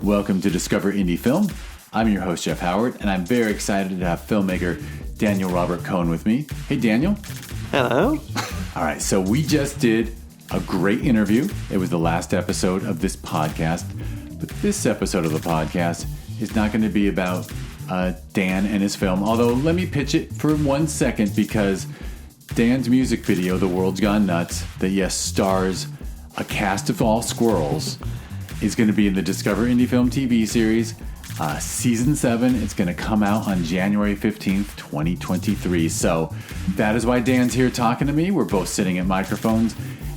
Welcome to Discover Indie Film. I'm your host, Jeff Howard, and I'm very excited to have filmmaker Daniel Robert Cohn with me. Hey, Daniel. Hello. All right, so we just did a great interview. It was the last episode of this podcast, but this episode of the podcast is not going to be about Dan and his film, although let me pitch it for 1 second because Dan's music video, The World's Gone Nuts, that yes, stars a cast of all squirrels, is going to be in the Discover Indie Film TV series, Season 7. It's going to come out on January 15th, 2023. So that is why Dan's here talking to me. We're both sitting at microphones,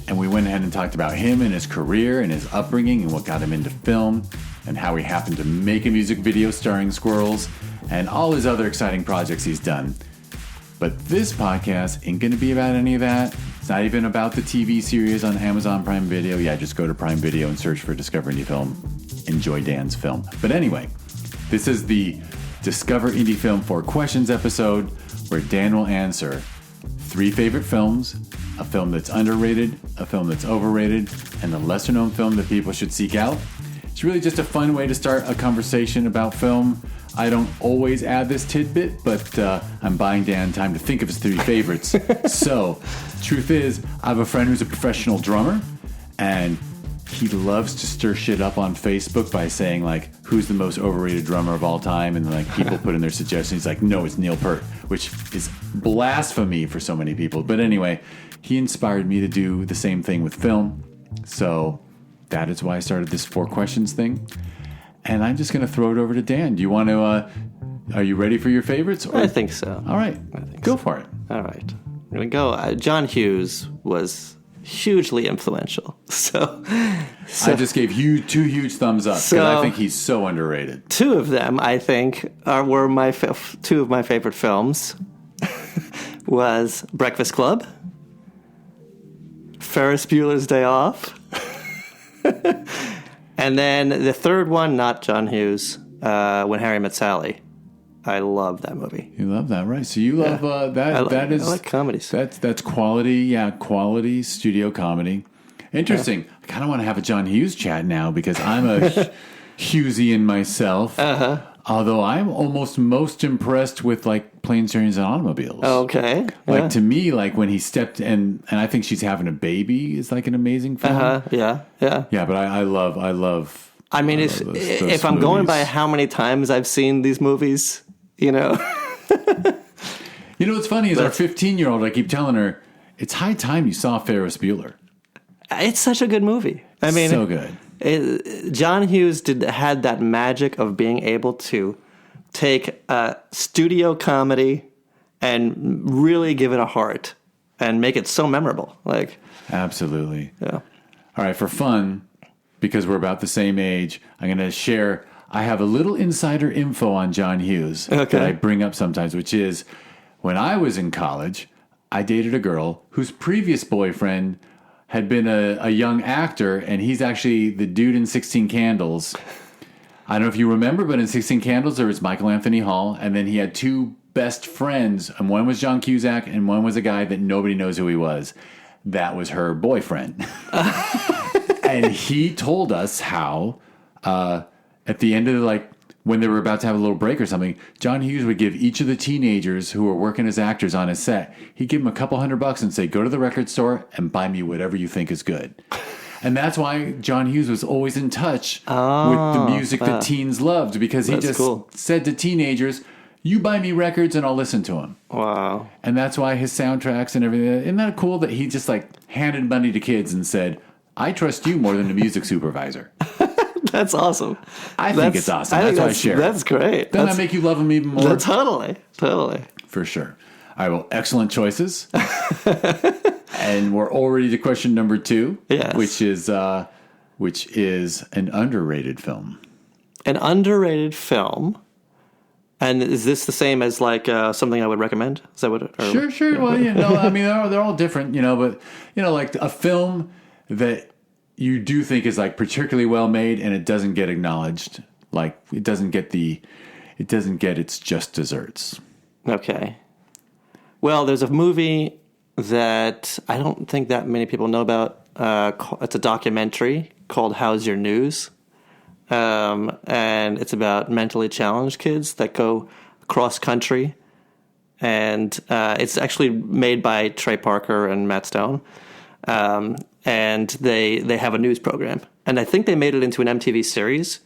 and we went ahead and talked about him and his career and his upbringing and what got him into film and how he happened to make a music video starring squirrels and all his other exciting projects he's done. But this podcast ain't going to be about any of that. It's not even about the TV series on Amazon Prime Video. Yeah, just go to Prime Video and search for Discover Indie Film. Enjoy Dan's film. But anyway, this is the Discover Indie Film 4 Questions episode where Dan will answer 3 favorite films, a film that's underrated, a film that's overrated, and a lesser-known film that people should seek out. It's really just a fun way to start a conversation about film. I don't always add this tidbit, but I'm buying Dan time to think of his 3 favorites. So, truth is, I have a friend who's a professional drummer, and he loves to stir shit up on Facebook by saying, like, who's the most overrated drummer of all time? And, like, people put in their suggestions. He's like, no, it's Neil Peart, which is blasphemy for so many people. But anyway, he inspired me to do the same thing with film. So that is why I started this 4 questions thing. And I'm just going to throw it over to Dan. Do you want to, are you ready for your favorites? Or? I think so. All right. Go for it. All right. I'm going to go. John Hughes was hugely influential. So I just gave you 2 huge thumbs up because I think he's so underrated. 2 of them, I think, were my 2 of my favorite films. Was Breakfast Club, Ferris Bueller's Day Off, and then the third one, not John Hughes, When Harry Met Sally. I love that movie. You love that, right? So you love that. I like comedies. That's quality, quality studio comedy. Interesting. Yeah. I kind of want to have a John Hughes chat now because I'm a Hughesian myself. Although I'm almost most impressed with like Planes, Trains, and Automobiles. Okay. Like to me, like when he stepped and I think she's having a baby is like an amazing film. Yeah. Yeah, but I love. I mean, if I'm going by how many times I've seen these movies, you know. You know what's funny is our 15-year-old. I keep telling her it's high time you saw Ferris Bueller. It's such a good movie. I mean, so good. John Hughes had that magic of being able to take a studio comedy and really give it a heart and make it so memorable. Like, absolutely. Yeah. All right, for fun, because we're about the same age, I'm going to share. I have a little insider info on John Hughes that I bring up sometimes, which is when I was in college, I dated a girl whose previous boyfriend had been a young actor, and he's actually the dude in 16 Candles. I don't know if you remember, but in 16 Candles, there was Michael Anthony Hall, and then he had 2 best friends, and one was John Cusack, and one was a guy that nobody knows who he was. That was her boyfriend. And he told us how, at the end of when they were about to have a little break or something, John Hughes would give each of the teenagers who were working as actors on his set, he'd give them a couple $100 and say, go to the record store and buy me whatever you think is good. And that's why John Hughes was always in touch with the music that teens loved, because he just said to teenagers, you buy me records and I'll listen to them. Wow. And that's why his soundtracks and everything, isn't that cool that he just handed money to kids and said, I trust you more than a music supervisor. That's awesome. I think it's awesome. That's why I share it. That's great. Doesn't that make you love him even more? Totally. For sure. All right, well, excellent choices. And we're already to question number 2, yes. which is an underrated film. An underrated film. And is this the same as something I would recommend? Is that what? Sure. Well, I mean, they're all different, but like a film that you do think is particularly well made and it doesn't get acknowledged, it doesn't get its just desserts. Okay. Well, there's a movie that I don't think that many people know about. It's a documentary called How's Your News? and it's about mentally challenged kids that go cross country. And it's actually made by Trey Parker and Matt Stone. And they have a news program. And I think they made it into an MTV series.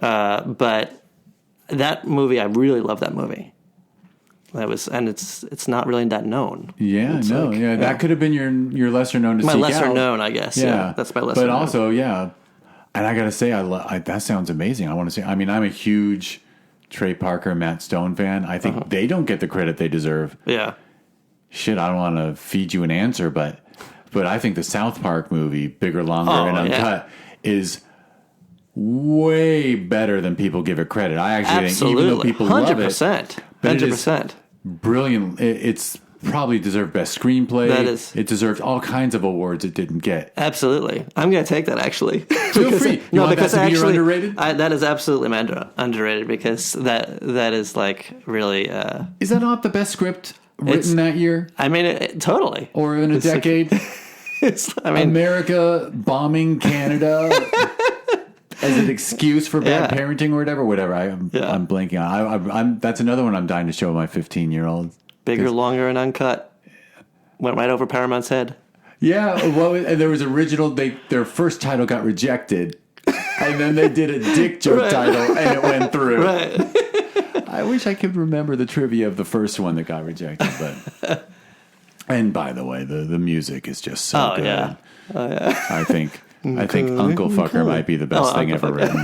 But that movie, I really love that movie. It's not really that known. Yeah, it's no, like, that could have been your lesser known to my seek lesser out. known, I guess. Yeah, that's my lesser But known. also, yeah, and I gotta say, that sounds amazing. I want to say, I mean, I'm a huge Trey Parker, Matt Stone fan. I think they don't get the credit they deserve. Yeah. Shit, I don't want to feed you an answer, but I think the South Park movie, Bigger, Longer, and Uncut, is way better than people give it credit. I actually think, even though people 100%, love it, but 100%. Brilliant. It's probably deserved best screenplay. That is. It deserved all kinds of awards it didn't get. Absolutely. I'm going to take that, actually. Feel free. You want that to be your underrated? That is absolutely my underrated, because that is like really... Is that not the best script written that year? I mean, totally. Or in a decade? America bombing Canada as an excuse for bad parenting or whatever. I'm blanking on. I'm that's another one I'm dying to show my 15-year-old. Bigger, Longer, and Uncut. Went right over Paramount's head. Yeah, well, and there was original. Their first title got rejected, and then they did a dick joke title, and it went through. Right. I wish I could remember the trivia of the first one that got rejected, but. And by the way, the music is just so good. Yeah. Oh yeah. I think Uncle Fucker might be the best thing ever written.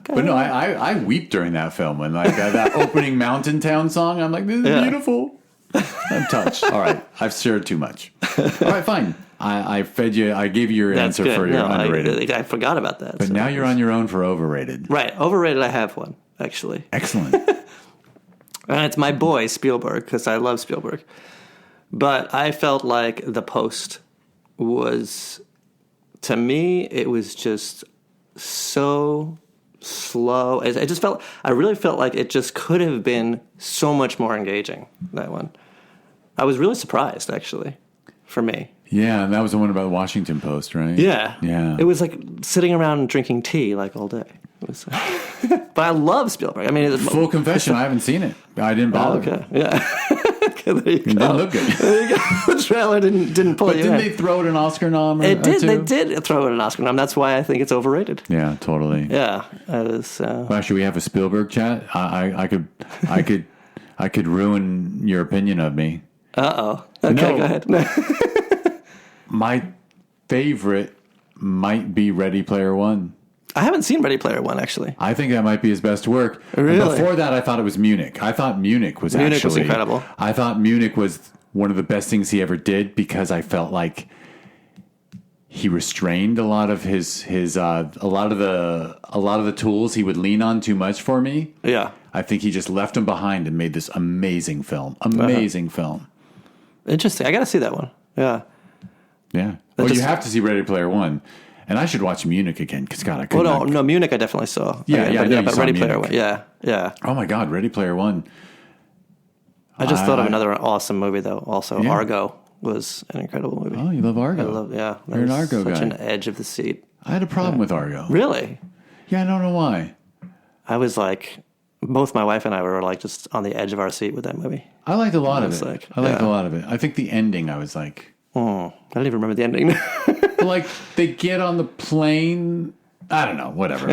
But no, I weep during that film when that opening Mountain Town song. I'm like, this is beautiful. I'm touched. All right, I've shared too much. All right, fine. I fed you. I gave you your answer for your underrated. I forgot about that. But now you're on your own for overrated. Right, overrated. I have one actually. Excellent. And it's my boy Spielberg, because I love Spielberg. But I felt like The Post was, to me, it was just so slow. I really felt like it just could have been so much more engaging, that one. I was really surprised, actually, for me. Yeah, and that was the one about the Washington Post, right? Yeah. Yeah. It was like sitting around and drinking tea like all day. But I love Spielberg. I mean, full confession, I haven't seen it. I didn't bother. Okay, yeah. Okay, there you go. It didn't look good. There you go. The trailer didn't pull but you didn't in. they throw it an Oscar nom? It did. They did throw it an Oscar nom. That's why I think it's overrated. Yeah, totally. Yeah, it was. Well, should we have a Spielberg chat? I could ruin your opinion of me. Okay, go ahead. My favorite might be Ready Player One. I haven't seen Ready Player One, actually. I think that might be his best work. Really? And before that, I thought it was Munich. I thought Munich was incredible. I thought Munich was one of the best things he ever did, because I felt like he restrained a lot of a lot of the tools he would lean on too much for me. Yeah. I think he just left them behind and made this amazing film. Film. Interesting. I got to see that one. Yeah. Yeah. Well, you have to see Ready Player One. And I should watch Munich again, because God, I couldn't. Oh, no, Munich I definitely saw. But Ready Player One. Yeah. Oh my God, Ready Player One. I just thought of another awesome movie, though. Also, Argo was an incredible movie. Oh, you love Argo? I love, yeah. You're an Argo guy. Such an edge of the seat. I had a problem with Argo. Really? Yeah, I don't know why. I was like, both my wife and I were like just on the edge of our seat with that movie. I liked a lot of it. I liked a lot of it. I think the ending, I was like... I don't even remember the ending. Like, they get on the plane... I don't know, whatever.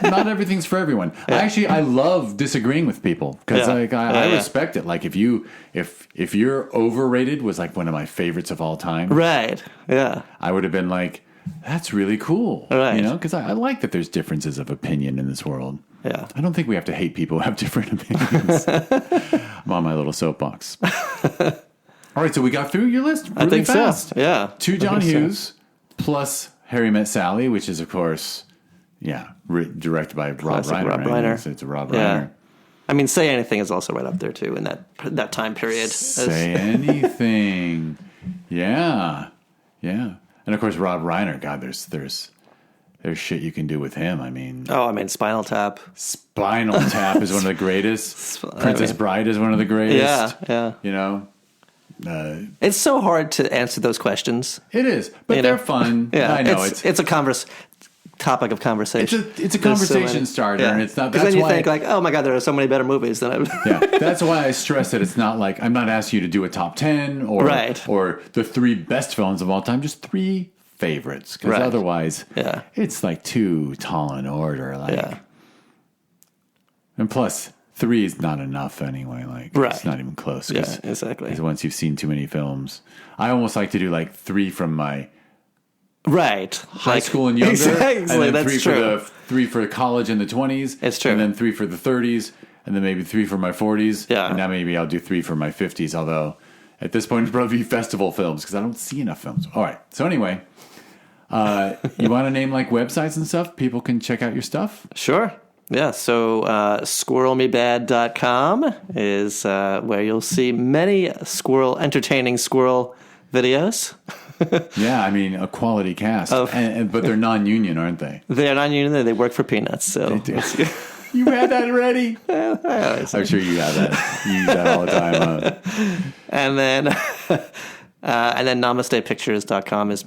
Not everything's for everyone. Yeah. I love disagreeing with people, because I respect it. Like, if you're overrated was like one of my favorites of all time. Right. Yeah. I would have been like, that's really cool. Right. You know, because I like that there's differences of opinion in this world. Yeah. I don't think we have to hate people who have different opinions. I'm on my little soapbox. All right, so we got through your list really I think fast. So. Yeah. 2 John Hughes plus Harry Met Sally, which is, of course, directed by Rob Reiner. Rob Reiner. It's a Rob Reiner. I mean, Say Anything is also right up there, too, in that time period. Say Anything. Yeah. And, of course, Rob Reiner, God, there's shit you can do with him. I mean... Spinal Tap. Spinal Tap is one of the greatest. Princess Bride is one of the greatest. Yeah. You know? It's so hard to answer those questions. It is, but they're fun. Yeah, I know it's a topic of conversation. It's a conversation starter, and it's not. Because then you think like, oh my god, there are so many better movies than I've. Yeah, that's why I stress that it's not like I'm not asking you to do a top 10 or the 3 best films of all time, just 3 favorites. Because otherwise, it's like too tall an order. Like, and plus, 3 is not enough anyway. Like, it's not even close. Yeah, exactly. Because once you've seen too many films, I almost like to do like 3 from my high school and younger, exactly, and then that's 3 for college in the 20s. It's true. And then 3 for the 30s, and then maybe 3 for my 40s. Yeah. And now maybe I'll do 3 for my 50s. Although at this point, it'd probably be festival films because I don't see enough films. All right. So anyway, you want to name like websites and stuff? People can check out your stuff. Sure. Yeah, so squirrelmebad.com is where you'll see many entertaining squirrel videos. Yeah, I mean, a quality cast. But they're non-union, aren't they? They're non-union, they work for peanuts. So they do. You had that already? I'm sure you have that. You use that all the time. And then namastepictures.com is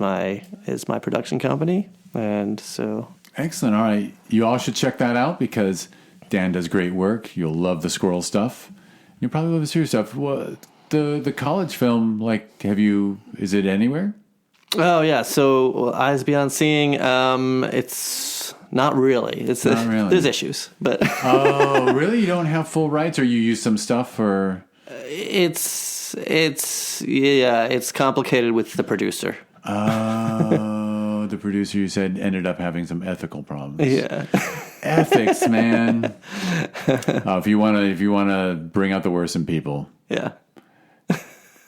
my production company. And so... Excellent. All right. You all should check that out because Dan does great work. You'll love the squirrel stuff. You'll probably love the serious stuff. Well, the college film, like, is it anywhere? Oh, yeah. So Eyes Beyond Seeing, it's not really. It's not really. There's issues, but... Oh, really? You don't have full rights or you use some stuff for... It's complicated with the producer. Oh, the producer you said ended up having some ethical problems. Yeah. Ethics, man. If you want to bring out the worst in people. Yeah.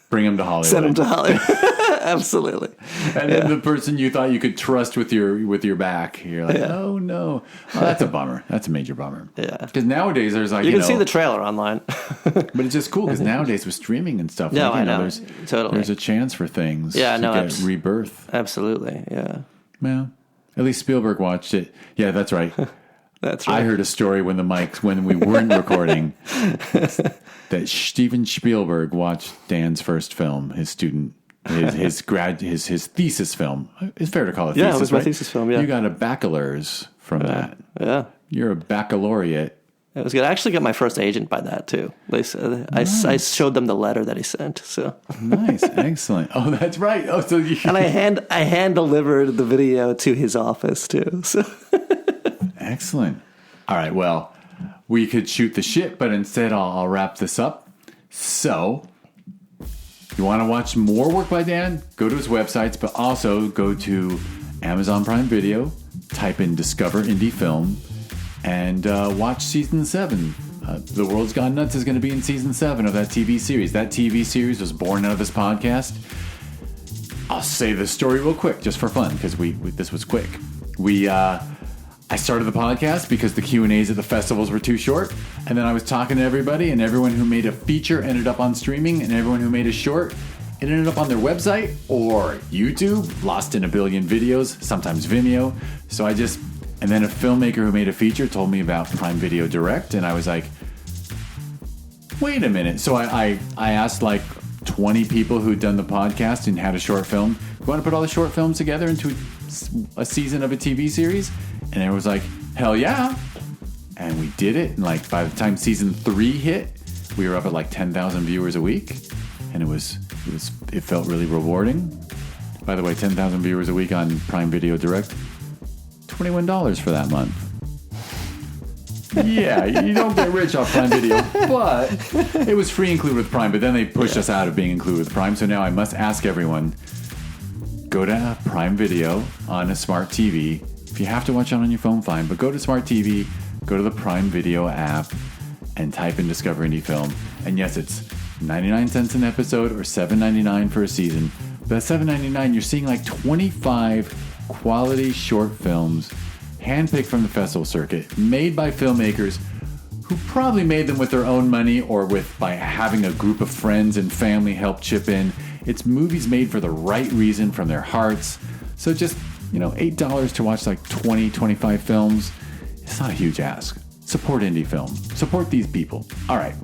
Bring them to Hollywood. Send them to Hollywood. Absolutely. And then the person you thought you could trust with your back, you're like, oh no, that's a bummer. That's a major bummer. Yeah. Because nowadays there's like you can see the trailer online. But it's just cool because nowadays with streaming and stuff, no, like, I know. There's a chance for things. To get rebirth. Absolutely. Yeah. Well, at least Spielberg watched it. Yeah, that's right. That's right. I heard a story when we weren't recording that Steven Spielberg watched Dan's first film, his thesis film. It's fair to call it thesis, yeah, it was my thesis film, yeah. You got a baccalaureate from that. Yeah. You're a baccalaureate. It was good. I actually got my first agent by that, too. I showed them the letter that he sent. So Nice. Excellent. Oh, that's right. Oh, so and I hand-delivered the video to his office, too. So Excellent. All right, well, we could shoot the shit, but instead I'll wrap this up. So, you want to watch more work by Dan? Go to his websites, but also go to Amazon Prime Video, type in Discover Indie Film, and watch Season 7. The World's Gone Nuts is going to be in Season 7 of that TV series. That TV series was born out of this podcast. I'll say the story real quick, just for fun, because this was quick. I started the podcast because the Q&As at the festivals were too short, and then I was talking to everybody, and everyone who made a feature ended up on streaming, and everyone who made a short, it ended up on their website or YouTube, lost in a billion videos, sometimes Vimeo. And then a filmmaker who made a feature told me about Prime Video Direct, and I was like, wait a minute. So I asked like 20 people who'd done the podcast and had a short film, you want to put all the short films together into a season of a TV series? And everyone was like, hell yeah. And we did it. And like by the time season 3 hit, we were up at like 10,000 viewers a week. And it felt really rewarding. By the way, 10,000 viewers a week on Prime Video Direct, $21 for that month. Yeah, you don't get rich off Prime Video, but it was free included with Prime. But then they pushed us out of being included with Prime. So now I must ask everyone, go to Prime Video on a smart TV. If you have to watch it on your phone, fine. But go to smart TV, go to the Prime Video app, and type in Discover Indie Film. And yes, it's 99 cents an episode or $7.99 for a season. But at $7.99, you're seeing like 25 quality short films, handpicked from the festival circuit, made by filmmakers who probably made them with their own money or by having a group of friends and family help chip in. It's movies made for the right reason from their hearts. So just, $8 to watch like 20, 25 films. It's not a huge ask. Support indie film. Support these people. All right.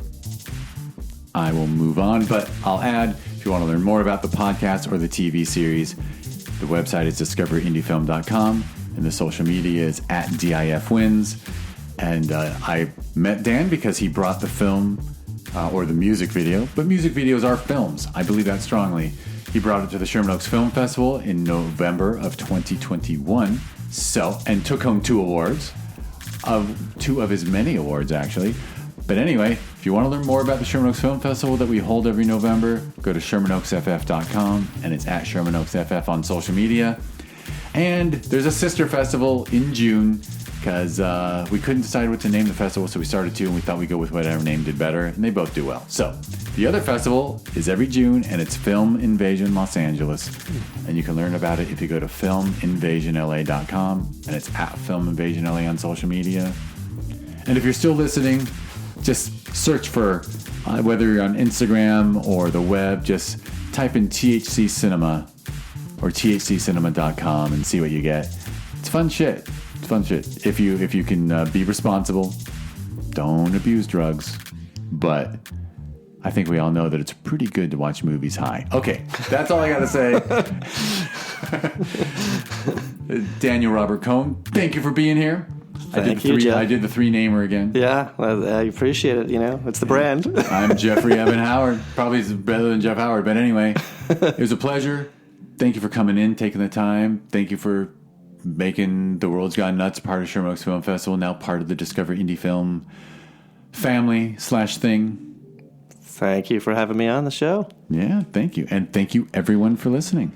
I will move on, but I'll add, if you you want to learn more about the podcast or the TV series, the website is discoveryindiefilm.com, and the social media is @DIFwins. And I met Dan because he brought the film or the music video, but music videos are films. I believe that strongly. He brought it to the Sherman Oaks Film Festival in November of 2021, and took home 2 awards, two of his many awards, actually. But anyway, if you want to learn more about the Sherman Oaks Film Festival that we hold every November, go to ShermanOaksFF.com, and it's @ShermanOaksFF on social media. And there's a sister festival in June, because we couldn't decide what to name the festival, so we started 2, and we thought we'd go with whatever name did better, and they both do well. So, the other festival is every June, and it's Film Invasion Los Angeles. And you can learn about it if you go to filminvasionla.com, and it's @filminvasionla on social media. And if you're still listening, just search for, whether you're on Instagram or the web, just type in THC Cinema or thccinema.com and see what you get. It's fun shit. It's fun shit. If you can be responsible, don't abuse drugs. But I think we all know that it's pretty good to watch movies high. Okay, that's all I got to say. Daniel Robert Cohn, thank you for being here. Thank you, Jeff. I did the 3-namer again. Yeah, well, I appreciate it. It's the brand. I'm Jeffrey Evan Howard. Probably better than Jeff Howard, but anyway, it was a pleasure. Thank you for coming in, taking the time. Thank you for making The World's Gone Nuts part of Sherman Oaks Film Festival, now part of the Discover Indie Film family/thing. Thank you for having me on the show. Yeah, thank you. And thank you, everyone, for listening.